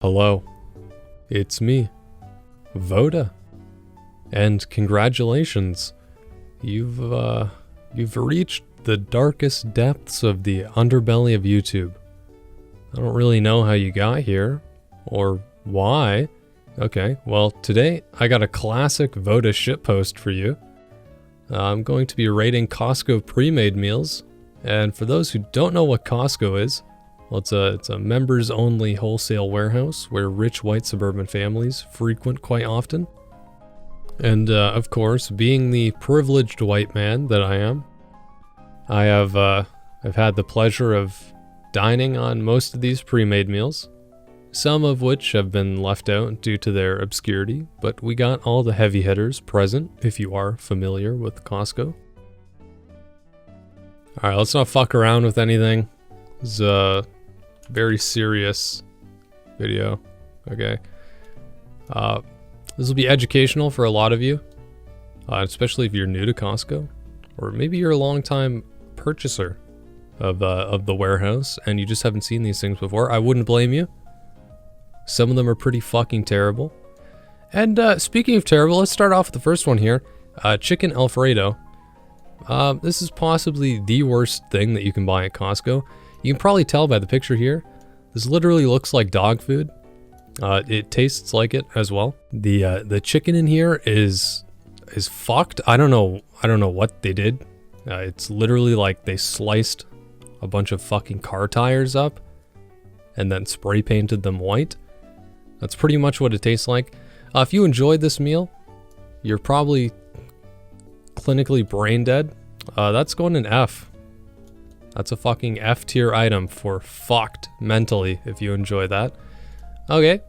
Hello, it's me, Voda, and congratulations, you've reached the darkest depths of the underbelly of YouTube. I don't really know how you got here, or why. Okay, well today I got a classic Voda shitpost for you. I'm going to be rating Costco pre-made meals, and for those who don't know what Costco is, well, it's a members-only wholesale warehouse where rich white suburban families frequent quite often. And of course, being the privileged white man that I am, I've had the pleasure of dining on most of these pre-made meals, some of which have been left out due to their obscurity, but we got all the heavy hitters present if you are familiar with Costco. Alright, let's not fuck around with anything. This is a very serious video, okay? This will be educational for a lot of you, especially if you're new to Costco, or maybe you're a long-time purchaser of the warehouse and you just haven't seen these things before. I wouldn't blame you. Some of them are pretty fucking terrible. And speaking of terrible, let's start off with the first one here. Chicken Alfredo. This is possibly the worst thing that you can buy at Costco. You can probably tell by the picture here. This literally looks like dog food. It tastes like it as well. The chicken in here is fucked. I don't know what they did. It's literally like they sliced a bunch of fucking car tires up and then spray painted them white. That's pretty much what it tastes like. If you enjoyed this meal, you're probably clinically brain dead. That's going an F. That's a fucking F tier item for fucked mentally if you enjoy that. Okay.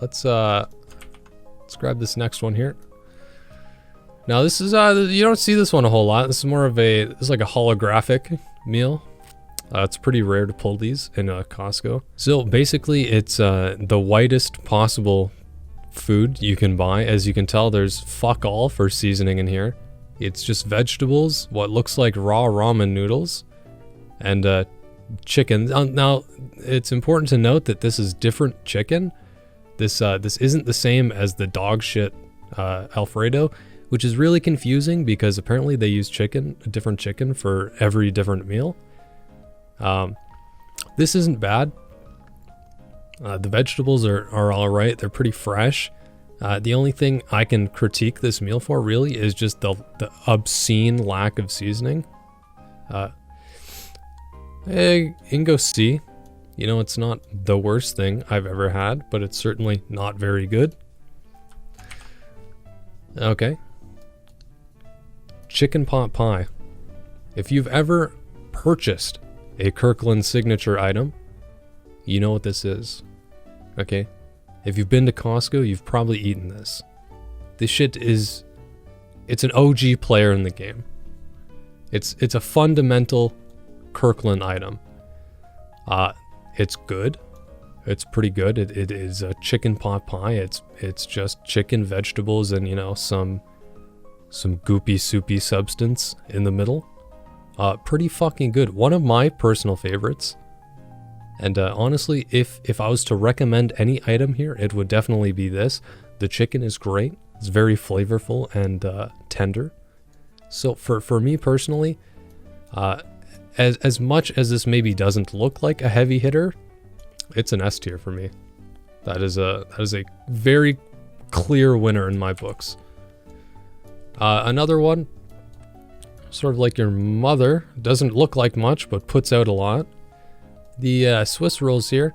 Let's grab this next one here. Now this is you don't see this one a whole lot. This is more of this is like a holographic meal. It's pretty rare to pull these in Costco. So basically it's the whitest possible food you can buy. As you can tell, there's fuck all for seasoning in here. It's just vegetables, what looks like raw ramen noodles, and chicken. Now, it's important to note that this is different chicken. This isn't the same as the dog shit Alfredo, which is really confusing because apparently they use a different chicken for every different meal. This isn't bad. The vegetables are all right. They're pretty fresh. The only thing I can critique this meal for really is just the obscene lack of seasoning. You can go see. You know, it's not the worst thing I've ever had, but it's certainly not very good. Okay. Chicken pot pie. If you've ever purchased a Kirkland signature item, you know what this is. Okay? If you've been to Costco, you've probably eaten this. This shit it's an OG player in the game. It's a fundamental Kirkland item. It's good. It's pretty good. It is a chicken pot pie. It's just chicken, vegetables, and, you know, some goopy, soupy substance in the middle. Pretty fucking good. One of my personal favorites. And honestly, if I was to recommend any item here, it would definitely be this. The chicken is great. It's very flavorful and tender. So for me personally, as much as this maybe doesn't look like a heavy hitter, it's an S tier for me. That is a very clear winner in my books. Another one, sort of like your mother, doesn't look like much but puts out a lot. The Swiss rolls here.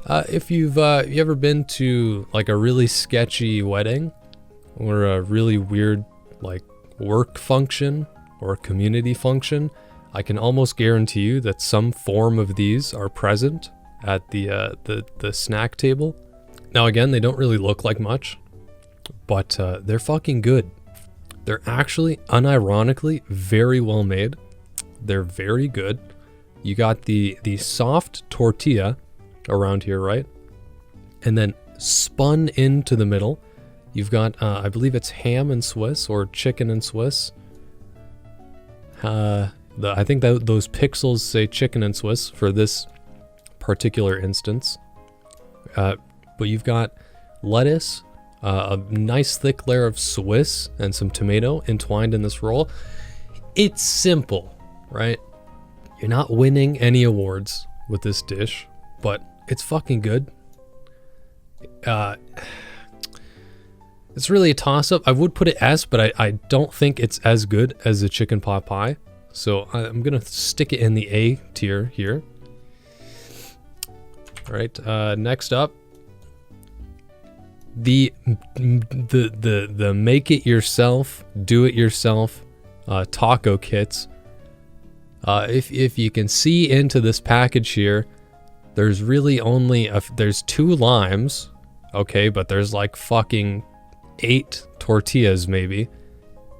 If you ever been to like a really sketchy wedding or a really weird like work function or a community function, I can almost guarantee you that some form of these are present at the snack table. Now again, they don't really look like much, but they're fucking good. They're actually unironically very well made. They're very good. You got the soft tortilla around here, right? And then spun into the middle, you've got, I believe it's ham and Swiss or chicken and Swiss. I think that those pixels say chicken and Swiss for this particular instance. But you've got lettuce, a nice thick layer of Swiss, and some tomato entwined in this roll. It's simple, right? You're not winning any awards with this dish, but it's fucking good. It's really a toss-up. I would put it S, but I don't think it's as good as the chicken pot pie. So I'm gonna stick it in the A tier here. All right, next up, the make it yourself, do it yourself taco kits. If you can see into this package here, there's really only there's 2 limes, okay, but there's like fucking 8 tortillas maybe.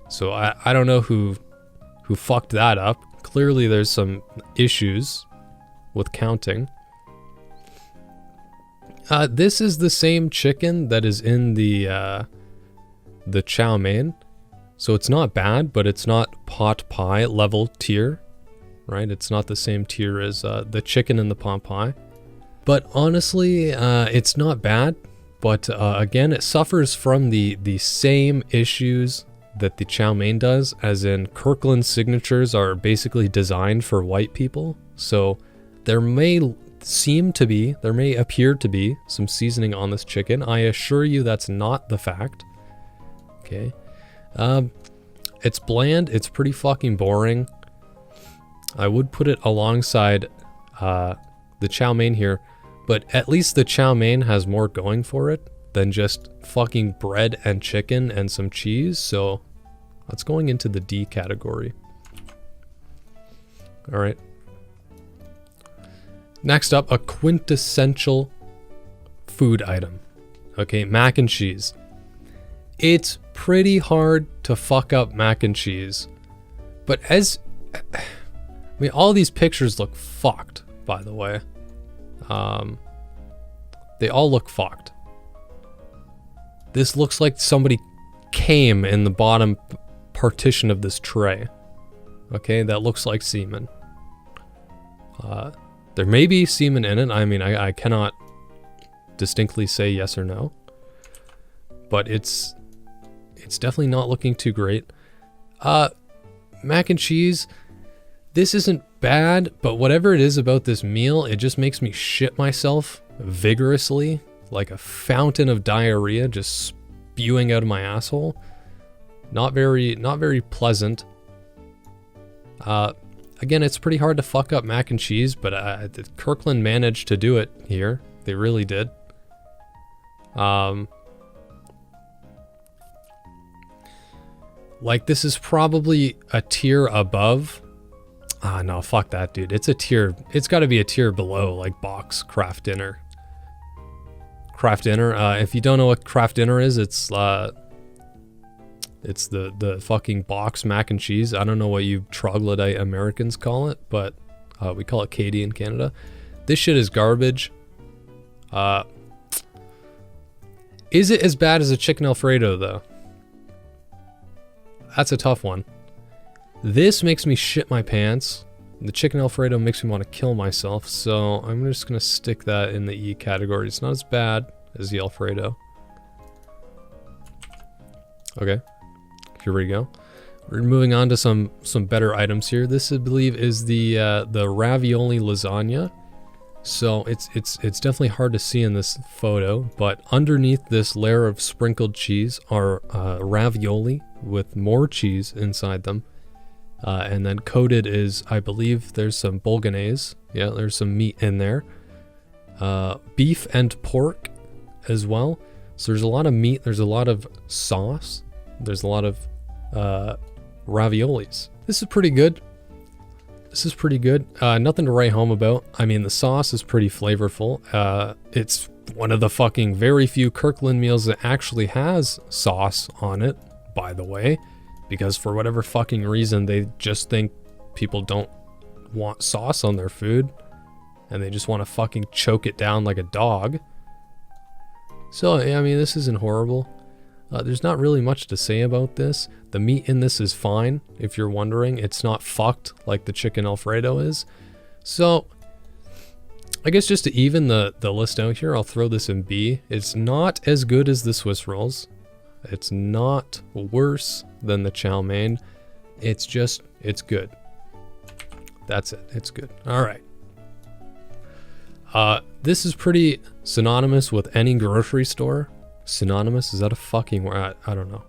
So I don't know who fucked that up. Clearly there's some issues with counting. This is the same chicken that is in the chow mein. So it's not bad, but it's not pot pie level tier, right? It's not the same tier as the chicken in the pot pie. But honestly, it's not bad. But again, it suffers from the same issues that the chow mein does, as in Kirkland signatures are basically designed for white people. So there may appear to be some seasoning on this chicken. I assure you that's not the fact. Okay. It's bland. It's pretty fucking boring. I would put it alongside the chow mein here, but at least the chow mein has more going for it than just fucking bread and chicken and some cheese. So that's going into the D category. All right. Next up, a quintessential food item. Okay, mac and cheese. It's pretty hard to fuck up mac and cheese. But all these pictures look fucked, by the way. They all look fucked. This looks like somebody came in the bottom partition of this tray. Okay, that looks like semen. There may be semen in it. I mean, I cannot distinctly say yes or no. But it's definitely not looking too great. Mac and cheese, this isn't bad, but whatever it is about this meal, it just makes me shit myself vigorously, like a fountain of diarrhea just spewing out of my asshole. Not very pleasant. Again, it's pretty hard to fuck up mac and cheese, but Kirkland managed to do it here. They really did. Like, this is probably a tier above. No, fuck that, dude. It's got to be a tier below, like box Kraft Dinner. Kraft Dinner. If you don't know what Kraft Dinner is, it's the fucking box mac and cheese. I don't know what you troglodyte Americans call it, but we call it Katie in Canada. This shit is garbage. Is it as bad as a chicken alfredo, though? That's a tough one. This makes me shit my pants. The chicken alfredo makes me want to kill myself, so I'm just going to stick that in the E category. It's not as bad as the alfredo. Okay, here we go. We're moving on to some better items here. This, I believe, is the ravioli lasagna. So it's definitely hard to see in this photo, but underneath this layer of sprinkled cheese are ravioli with more cheese inside them. And then coated is, I believe, there's some bolognese. Yeah, there's some meat in there. Beef and pork as well. So there's a lot of meat. There's a lot of sauce. There's a lot of raviolis. This is pretty good. Nothing to write home about. I mean, the sauce is pretty flavorful. It's one of the fucking very few Kirkland meals that actually has sauce on it, by the way. Because for whatever fucking reason, they just think people don't want sauce on their food. And they just want to fucking choke it down like a dog. So, I mean, this isn't horrible. There's not really much to say about this. The meat in this is fine, if you're wondering. It's not fucked like the chicken alfredo is. So, I guess just to even the list out here, I'll throw this in B. It's not as good as the Swiss rolls. It's not worse than the chow mein. It's good. That's it. It's good. All right. This is pretty synonymous with any grocery store. Synonymous? Is that a fucking word? I don't know.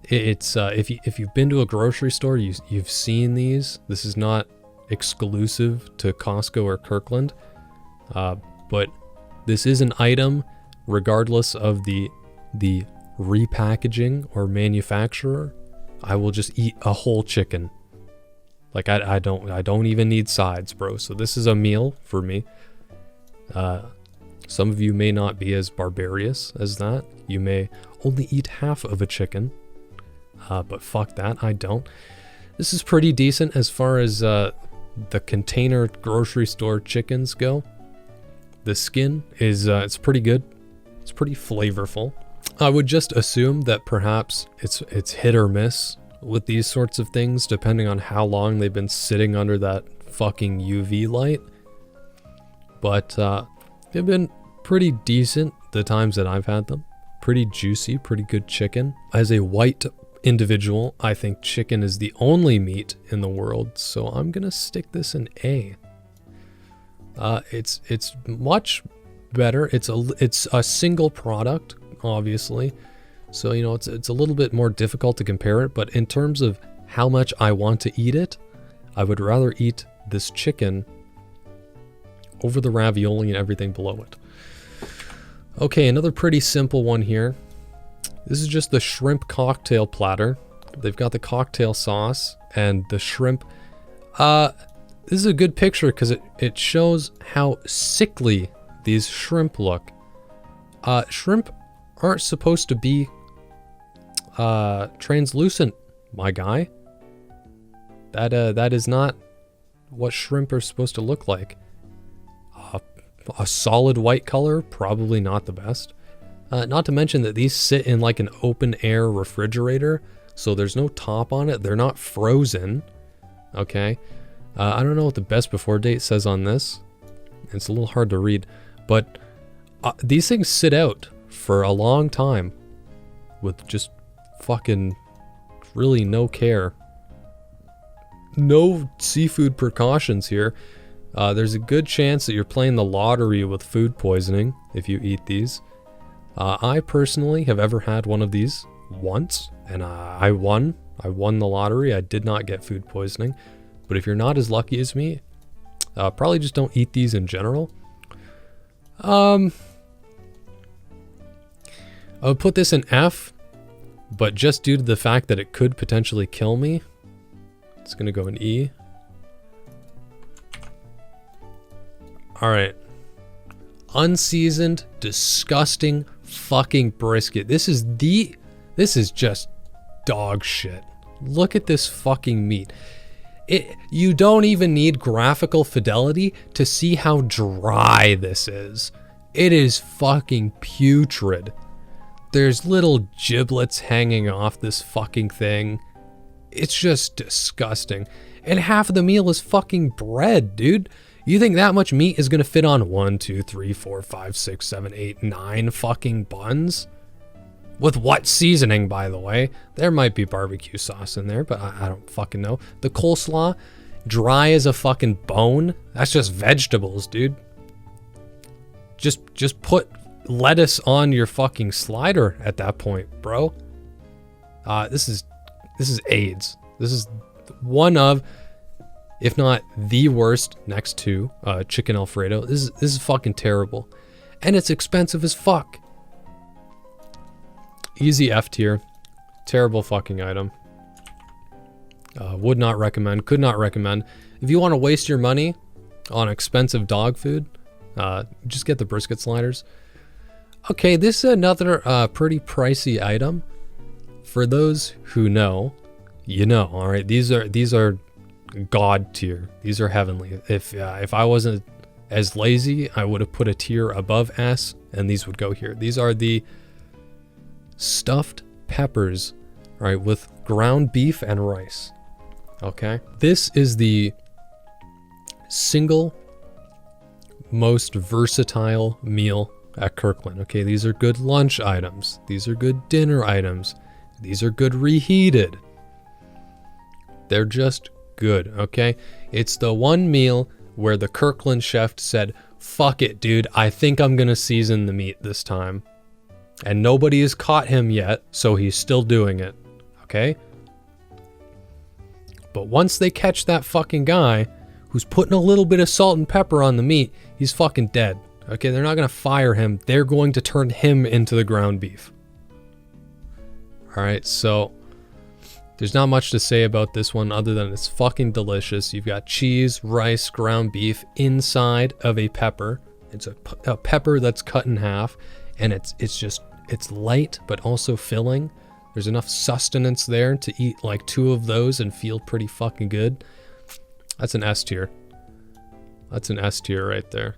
It's if you've been to a grocery store, you've seen these. This is not exclusive to Costco or Kirkland, but this is an item, regardless of the repackaging or manufacturer. I will just eat a whole chicken. Like I don't even need sides, bro. So this is a meal for me. Some of you may not be as barbarous as that. You may only eat half of a chicken. But fuck that, I don't. This is pretty decent as far as the container grocery store chickens go. The skin is it's pretty good. It's pretty flavorful. I would just assume that perhaps it's hit or miss with these sorts of things, depending on how long they've been sitting under that fucking UV light. But they've been pretty decent the times that I've had them. Pretty juicy, pretty good chicken. As a white individual, I think chicken is the only meat in the world, so I'm gonna stick this in A. It's much better. It's a single product, obviously, so you know it's a little bit more difficult to compare it. But in terms of how much I want to eat it, I would rather eat this chicken over the ravioli and everything below it. Okay, another pretty simple one here. This is just the shrimp cocktail platter. They've got the cocktail sauce and the shrimp. This is a good picture because it shows how sickly these shrimp look. Shrimp aren't supposed to be translucent, my guy. That is not what shrimp are supposed to look like. A solid white color, probably not the best. Not to mention that these sit in like an open air refrigerator, so there's no top on it. They're not frozen. Okay. I don't know what the best before date says on this. It's a little hard to read, but these things sit out for a long time with just fucking really no care. No seafood precautions here. There's a good chance that you're playing the lottery with food poisoning if you eat these. I personally have ever had one of these once, and I won. I won the lottery. I did not get food poisoning. But if you're not as lucky as me, probably just don't eat these in general. I would put this in F, but just due to the fact that it could potentially kill me, it's going to go in E. All right. Unseasoned, disgusting fucking brisket. This is just dog shit. Look at this fucking meat. You don't even need graphical fidelity to see how dry this is. It is fucking putrid. There's little giblets hanging off this fucking thing. It's just disgusting. And half of the meal is fucking bread, dude. You think that much meat is gonna fit on 1, 2, 3, 4, 5, 6, 7, 8, 9 fucking buns? With what seasoning, by the way? There might be barbecue sauce in there, but I don't fucking know. The coleslaw, dry as a fucking bone. That's just vegetables, dude. Just put lettuce on your fucking slider at that point, bro. This is AIDS. This is one of, if not the worst, next to chicken alfredo. This is fucking terrible, and it's expensive as fuck. Easy F tier. Terrible fucking item. Would not recommend. Could not recommend. If you want to waste your money on expensive dog food, just get the brisket sliders. Okay, this is another pretty pricey item. For those who know, you know. All right, these are god tier. These are heavenly. If I wasn't as lazy, I would have put a tier above S, and these would go here. These are the stuffed peppers, right, with ground beef and rice. Okay, this is the single most versatile meal at Kirkland. Okay, these are good lunch items. These are good dinner items. These are good reheated. They're just good, okay? It's the one meal where the Kirkland chef said, fuck it, dude, I think I'm gonna season the meat this time. And nobody has caught him yet, so he's still doing it, okay? But once they catch that fucking guy who's putting a little bit of salt and pepper on the meat, he's fucking dead, okay? They're not gonna fire him. They're going to turn him into the ground beef. All right, so there's not much to say about this one other than it's fucking delicious. You've got cheese, rice, ground beef inside of a pepper. It's a pepper that's cut in half, and it's light but also filling. There's enough sustenance there to eat like 2 of those and feel pretty fucking good. That's an S tier. That's an S tier right there.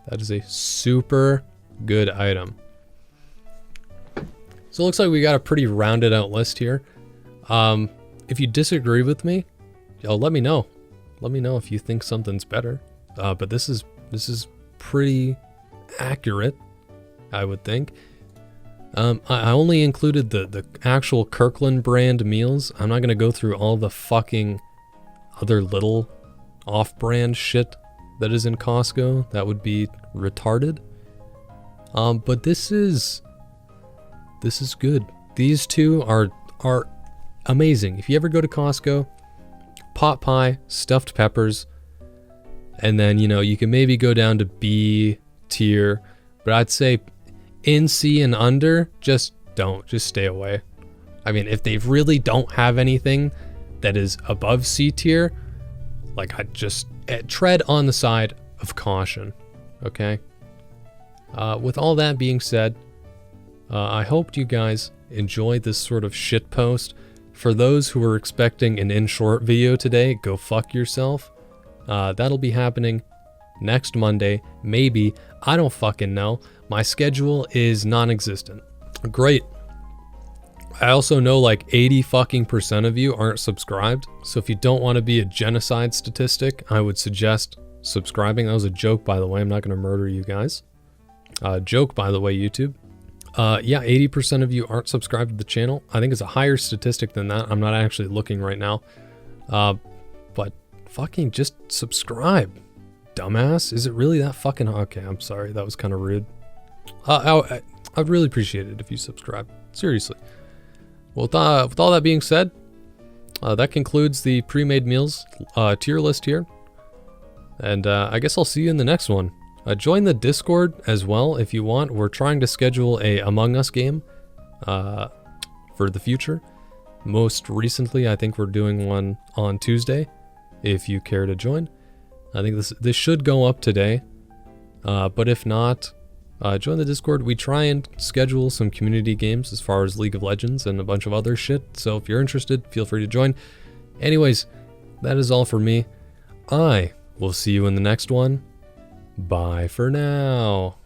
That is a super good item. So it looks like we got a pretty rounded out list here. If you disagree with me, let me know. Let me know if you think something's better. But this is pretty accurate, I would think. I only included the actual Kirkland brand meals. I'm not gonna go through all the fucking other little off-brand shit that is in Costco. That would be retarded. But this is good. These two are amazing. If you ever go to Costco, pot pie, stuffed peppers, and then, you know, you can maybe go down to B tier, but I'd say in C and under, just stay away. I mean, if they really don't have anything that is above C tier, like, I'd just tread on the side of caution, okay? With all that being said, I hope you guys enjoy this sort of shit post. For those who are expecting an in short video today, go fuck yourself. That'll be happening next Monday, maybe. I don't fucking know. My schedule is non-existent. Great. I also know like 80% of you aren't subscribed. So if you don't want to be a genocide statistic, I would suggest subscribing. That was a joke, by the way. I'm not going to murder you guys. Joke, by the way, YouTube. Yeah, 80% of you aren't subscribed to the channel. I think it's a higher statistic than that. I'm not actually looking right now. But fucking just subscribe, dumbass. Is it really that fucking... Okay, I'm sorry. That was kind of rude. I'd really appreciate it if you subscribe. Seriously. Well, with all that being said, that concludes the pre-made meals tier list here. And I guess I'll see you in the next one. Join the Discord as well if you want. We're trying to schedule a Among Us game for the future. Most recently, I think we're doing one on Tuesday, if you care to join. I think this should go up today, but if not, join the Discord. We try and schedule some community games as far as League of Legends and a bunch of other shit, so if you're interested, feel free to join. Anyways, that is all for me. I will see you in the next one. Bye for now.